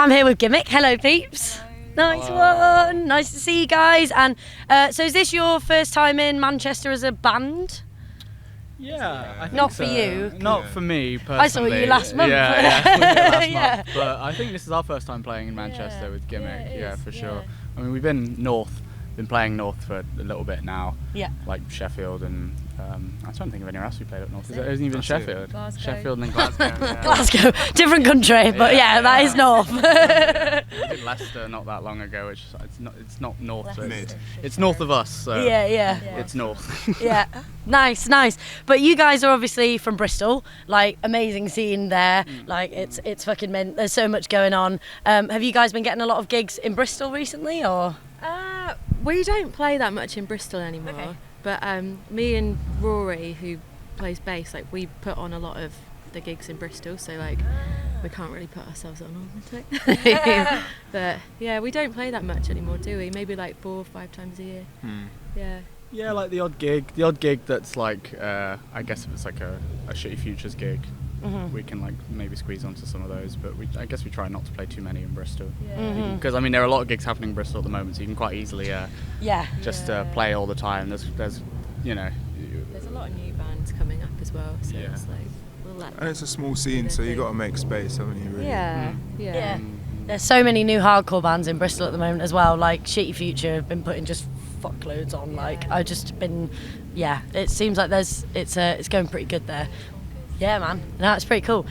I'm here with Gimic. Hello, peeps. Nice one. Nice to see you guys. And so is this your first time in Manchester as a band? Yeah, I think Not so. for you. Not for me personally. I saw you last month. Yeah, month. But I think this is our first time playing in Manchester with Gimic. Yeah, for sure. I mean, we've been playing north for a little bit now. Yeah. Like Sheffield and I'm trying to think of anywhere else we played up north. It isn't even Sheffield. Glasgow. Sheffield and then Glasgow. Yeah. Glasgow, different country, but yeah, that is north. We did Leicester not that long ago, which it's not north. So it's north of us. So yeah. It's north. Yeah, nice. But you guys are obviously from Bristol, like amazing scene there. Like it's fucking mint. There's so much going on. Have you guys been getting a lot of gigs in Bristol recently, or? We don't play that much in Bristol anymore. Okay. But me and Rory, who plays bass, like we put on a lot of the gigs in Bristol, so like we can't really put ourselves on all the time. But yeah, we don't play that much anymore, do we? Maybe like 4 or 5 times a year. Yeah. Yeah, like the odd gig that's like I guess if it's like a Shitty Futures gig, we can like maybe squeeze onto some of those, but I guess we try not to play too many in Bristol, because I mean there are a lot of gigs happening in Bristol at the moment, so you can quite easily play all the time. There's you know, there's a lot of new bands coming up as well, so it's like we'll let them. And it's a small scene, so you got to make space, haven't you? Really? Yeah. There's so many new hardcore bands in Bristol at the moment as well. Like Shitty Future have been putting just fuckloads on. Like I've just been, it seems like it's going pretty good there. Yeah, man. No, it's pretty cool.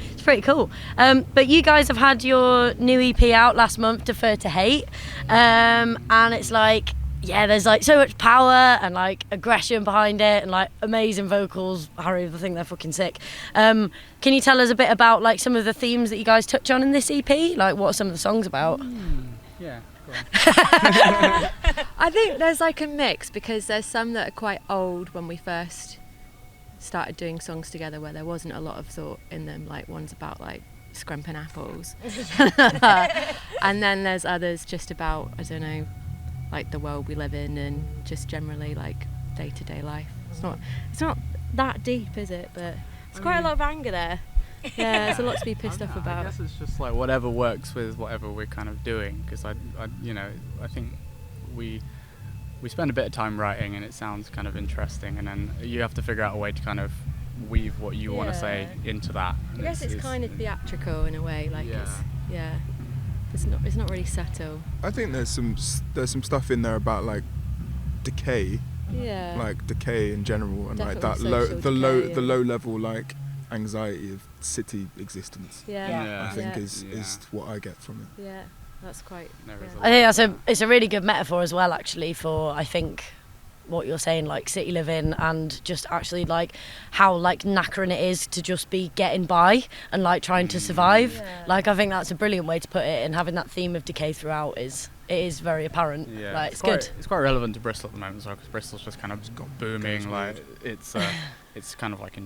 But you guys have had your new EP out last month, Defer to Hate, and it's like, there's like so much power and like aggression behind it, and like amazing vocals. Harry, I think they're fucking sick. Can you tell us a bit about like some of the themes that you guys touch on in this EP? Like, what are some of the songs about? Yeah. Go on. I think there's like a mix, because there's some that are quite old when we first started doing songs together, where there wasn't a lot of thought in them. Like one's about like scrumping apples, and then there's others just about, I don't know, like the world we live in and just generally like day-to-day life. It's not that deep, is it? But it's quite a lot of anger there. Yeah, there's a lot to be pissed off about. I guess it's just like whatever works with whatever we're kind of doing, because I think we spend a bit of time writing and it sounds kind of interesting, and then you have to figure out a way to kind of weave what you want to say into that. I guess it's kind of theatrical in a way, like it's not really subtle. I think there's some stuff in there about like decay, like decay in general, and definitely like that the low level like anxiety of city existence. Yeah. I think is what I get from it. Yeah. That's quite. I think it's a really good metaphor as well, actually, for I think what you're saying, like city living, and just actually like how like knackering it is to just be getting by and like trying to survive. Yeah. Like I think that's a brilliant way to put it, and having that theme of decay throughout is very apparent. Yeah, like, it's good. It's quite relevant to Bristol at the moment as well, because Bristol's just kind of got booming. Like it's kind of like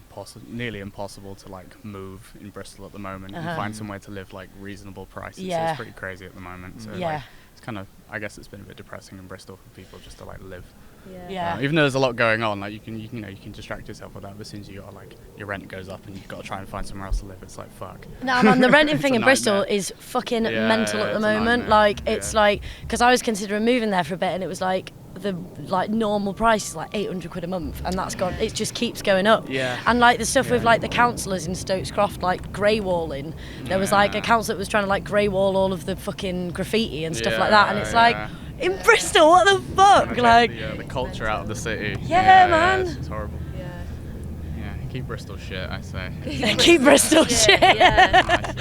nearly impossible to like move in Bristol at the moment and find somewhere to live like reasonable prices. So it's pretty crazy at the moment. So like, it's kind of, I guess it's been a bit depressing in Bristol for people just to like live. Even though there's a lot going on, like you can distract yourself with that, but as soon as you got like your rent goes up and you've got to try and find somewhere else to live, it's like fuck. No, man, the renting thing in Bristol is fucking mental at the moment. Like it's like, because I was considering moving there for a bit, and it was like the like normal price is like 800 quid a month, and that's gone. It just keeps going up. And like the stuff with like the councillors in Stokes Croft, like grey walling. There was like a council that was trying to like grey wall all of the fucking graffiti and stuff like that, and it's like, in Bristol, what the fuck? Like the culture out of the city. Man. It's horrible. Yeah, keep Bristol shit, I say. Keep Bristol shit. Yeah,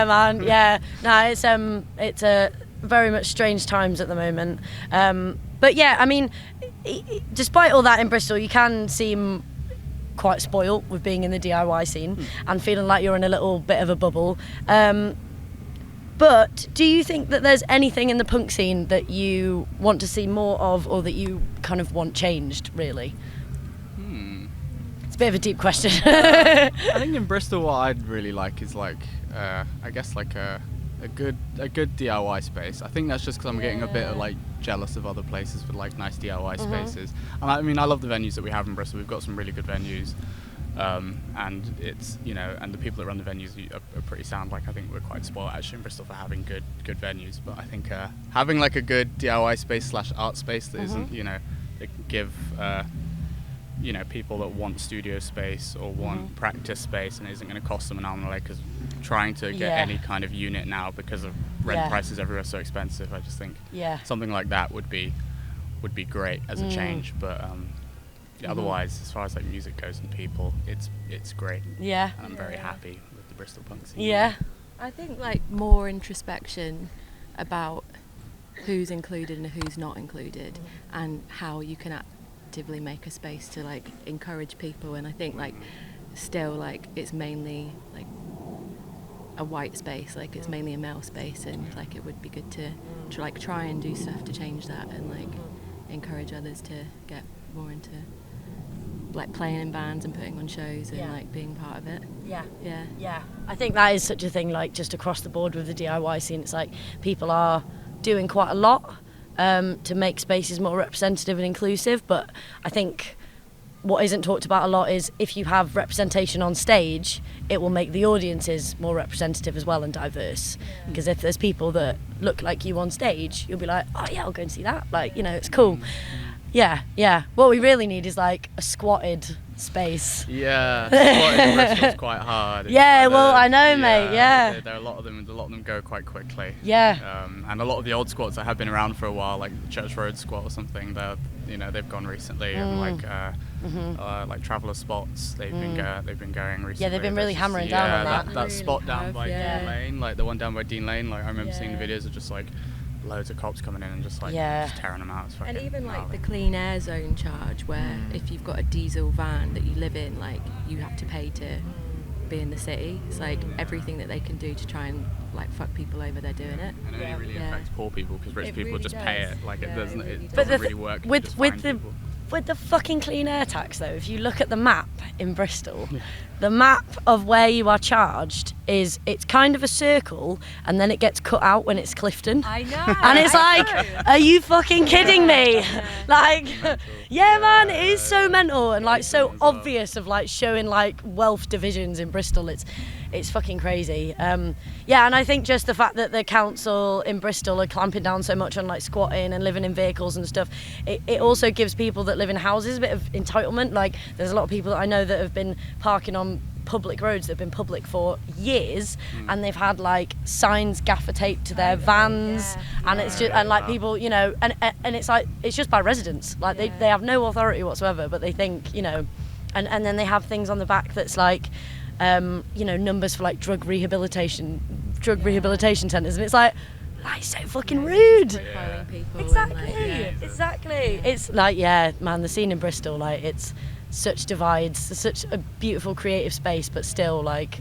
man. Yeah. No, it's a very much strange times at the moment. But yeah, I mean, despite all that in Bristol, you can seem quite spoiled with being in the DIY scene and feeling like you're in a little bit of a bubble. But do you think that there's anything in the punk scene that you want to see more of, or that you kind of want changed, really? It's a bit of a deep question. I think in Bristol what I'd really like is like, I guess like a good DIY space. I think that's just because I'm getting a bit of like jealous of other places with like nice DIY spaces. And I mean, I love the venues that we have in Bristol. We've got some really good venues. and it's, you know, and the people that run the venues are pretty sound. Like, I think we're quite spoiled actually in Bristol for having good venues, but I think having like a good DIY space / art space that isn't, you know, that give you know, people that want studio space or want practice space and isn't going to cost them an arm and a leg, because trying to get any kind of unit now because of rent prices everywhere so expensive, I just think something like that would be great as a change. But otherwise, as far as like music goes and people, it's great. And I'm very happy with the Bristol punk scene. I think like more introspection about who's included and who's not included, and how you can actively make a space to like encourage people. And I think like still like it's mainly like a white space, like it's mainly a male space, and like it would be good to like try and do stuff to change that, and like encourage others to get more into like playing in bands and putting on shows and like being part of it. I think that is such a thing, like just across the board with the DIY scene. It's like people are doing quite a lot to make spaces more representative and inclusive, but I think what isn't talked about a lot is if you have representation on stage, it will make the audiences more representative as well and diverse. Because if there's people that look like you on stage, you'll be like, oh yeah, I'll go and see that. Like, you know, it's cool. What we really need is like a squatted space. Squatted in Bristol's quite hard. I know, mate. There are a lot of them go quite quickly. And a lot of the old squats that have been around for a while, like the Church Road squat or something, they've gone recently, and like Traveller spots, they've been going recently. They've been really hammering down on that. That spot down by Dean Lane, like the one down by Dean Lane, like I remember seeing the videos of just like loads of cops coming in and just like just tearing them out. And even like the clean air zone charge, where if you've got a diesel van that you live in, like you have to pay to be in the city. It's like everything that they can do to try and like fuck people over, they're doing it. And it only really affects poor people, because rich people really just pay it. Like it doesn't really work with the fucking clean air tax though. If you look at the map in Bristol, the map of where you are charged it's kind of a circle, and then it gets cut out when it's Clifton. I know. And it's like, are you fucking kidding me? Like, man, it is so mental and like so obvious of like showing like wealth divisions in Bristol. It's fucking crazy. And I think just the fact that the council in Bristol are clamping down so much on like squatting and living in vehicles and stuff, it also gives people that live in houses a bit of entitlement. Like there's a lot of people that I know that have been parking on public roads that have been public for years, and they've had like signs gaffer taped to their vans, and it's just and like people, you know, and it's like it's just by residents, like they have no authority whatsoever, but they think, you know, and then they have things on the back that's like you know, numbers for like drug rehabilitation centres, and it's like so fucking rude. Exactly. It's like, man, the scene in Bristol, like it's such divides, it's such a beautiful creative space, but still like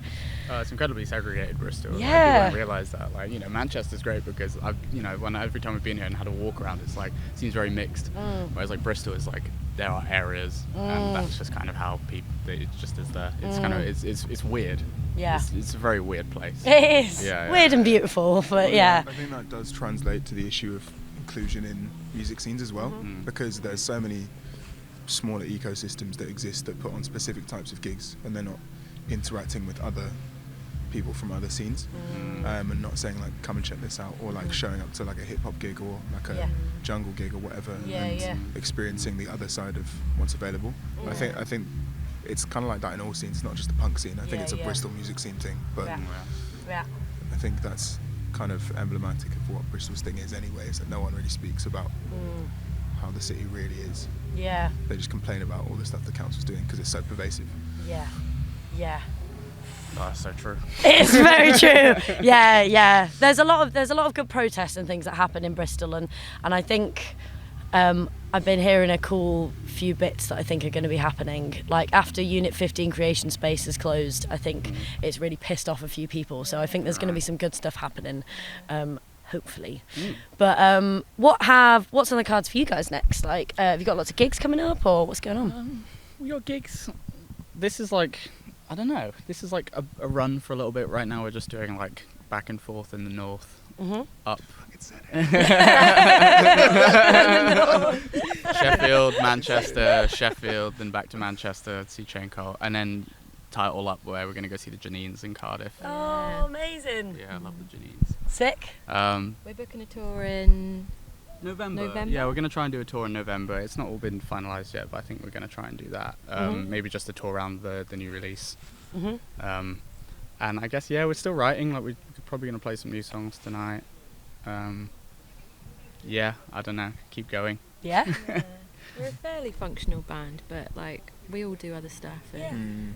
it's incredibly segregated, Bristol. Like, people don't realise that. Like, you know, Manchester's great because every time we've been here and had a walk around, it's like it seems very mixed. Whereas like Bristol is like there are areas, and that's just kind of how people. It just is there. It's kind of it's weird. It's a very weird place. It is weird and beautiful, but I think that does translate to the issue of inclusion in music scenes as well, because there's so many smaller ecosystems that exist that put on specific types of gigs, and they're not interacting with other people from other scenes, and not saying like come and check this out, or like showing up to like a hip hop gig or like a jungle gig or whatever, and experiencing the other side of what's available. I think it's kind of like that in all scenes, not just the punk scene. I think it's a Bristol music scene thing, but I think that's kind of emblematic of what Bristol's thing is anyway, is that no one really speaks about how the city really is. They just complain about all the stuff the council's doing because it's so pervasive. Oh, that's so true. It's very true. There's a lot of good protests and things that happen in Bristol, and I think I've been hearing a cool few bits that I think are going to be happening. Like after Unit 15 Creation Space is closed, I think it's really pissed off a few people. So I think there's going to be some good stuff happening, hopefully. But what's on the cards for you guys next? Like, have you got lots of gigs coming up, or what's going on? We got gigs. This is like, I don't know. This is like a run for a little bit. Right now we're just doing like back and forth in the north. up. Sheffield, Manchester, Sheffield, then back to Manchester to see Chain Cult, and then tie it all up where we're going to go see the Janines in Cardiff. Oh, amazing. Yeah, I love the Janines. Sick. We're booking a tour in November. Yeah, we're going to try and do a tour in November. It's not all been finalised yet, but I think we're going to try and do that. Maybe just a tour around the new release. And I guess, yeah, we're still writing. Like, we're probably going to play some new songs tonight. Yeah, I don't know. Keep going. Yeah. We're a fairly functional band, but like we all do other stuff. And,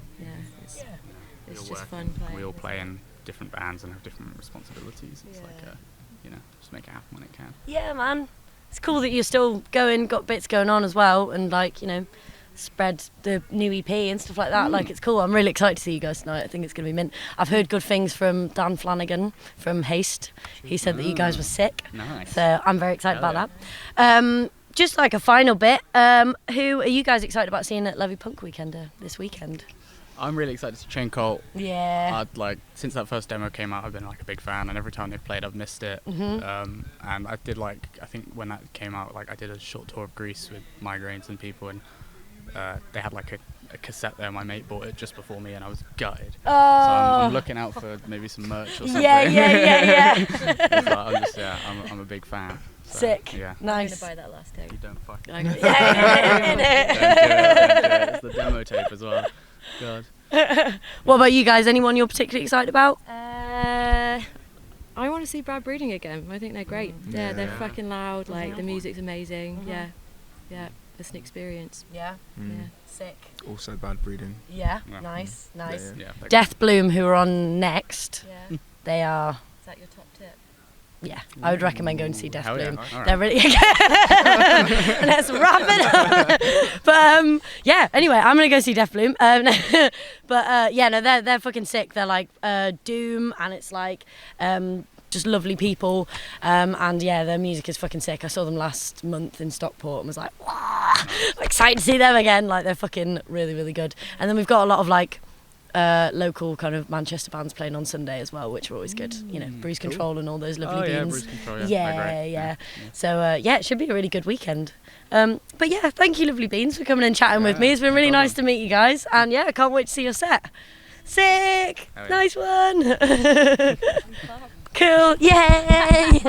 it's just fun playing. We all play in different bands and have different responsibilities. It's like, just make it happen when it can. Yeah, man. It's cool that you're still got bits going on as well, and like, spread the new EP and stuff like that. Like, it's cool. I'm really excited to see you guys tonight. I think it's going to be mint. I've heard good things from Dan Flanagan from Haste. He said that you guys were sick. Nice. So I'm very excited about that. Just like a final bit, who are you guys excited about seeing at Levy Punk Weekender this weekend? I'm really excited to see Chain Cult. Yeah. Since that first demo came out, I've been like a big fan, and every time they've played, I've missed it. And I did I think when that came out, I did a short tour of Greece with migraines and people, and they had like a cassette there. My mate bought it just before me, and I was gutted. Oh. So I'm looking out for maybe some merch or something. Yeah. I'm a big fan. So, Sick. Yeah. Nice. I'm gonna buy that last tape. You don't fucking. I'm gonna- Don't do it. It's the demo tape as well. God. What about you guys? Anyone you're particularly excited about? I want to see Bad Breeding again. I think they're great. Yeah, they're fucking loud. Like the music's amazing. Yeah, it's an experience. Yeah. Sick. Also Bad Breeding. Yeah. Yeah. Nice. Yeah. Death Bloom, who are on next. Yeah. They are. Is that your top tip? Yeah, I would recommend going to see Death Hell yeah. Bloom. All right. They're really. Let's wrap it up. But yeah. Anyway, I'm gonna go see Death Bloom. They're fucking sick. They're like doom, and it's like just lovely people. And yeah, their music is fucking sick. I saw them last month in Stockport and was like, wow, I'm excited to see them again. Like, they're fucking really, really good. And then we've got a lot of like local kind of Manchester bands playing on Sunday as well, which are always good. Bruise Control and all those lovely beans. Bruise Control, Yeah. So it should be a really good weekend. But yeah, thank you, lovely beans, for coming and chatting with me. It's been really nice to meet you guys, and yeah, I can't wait to see your set. Sick. Oh, yeah. Nice one. Cool. Yay.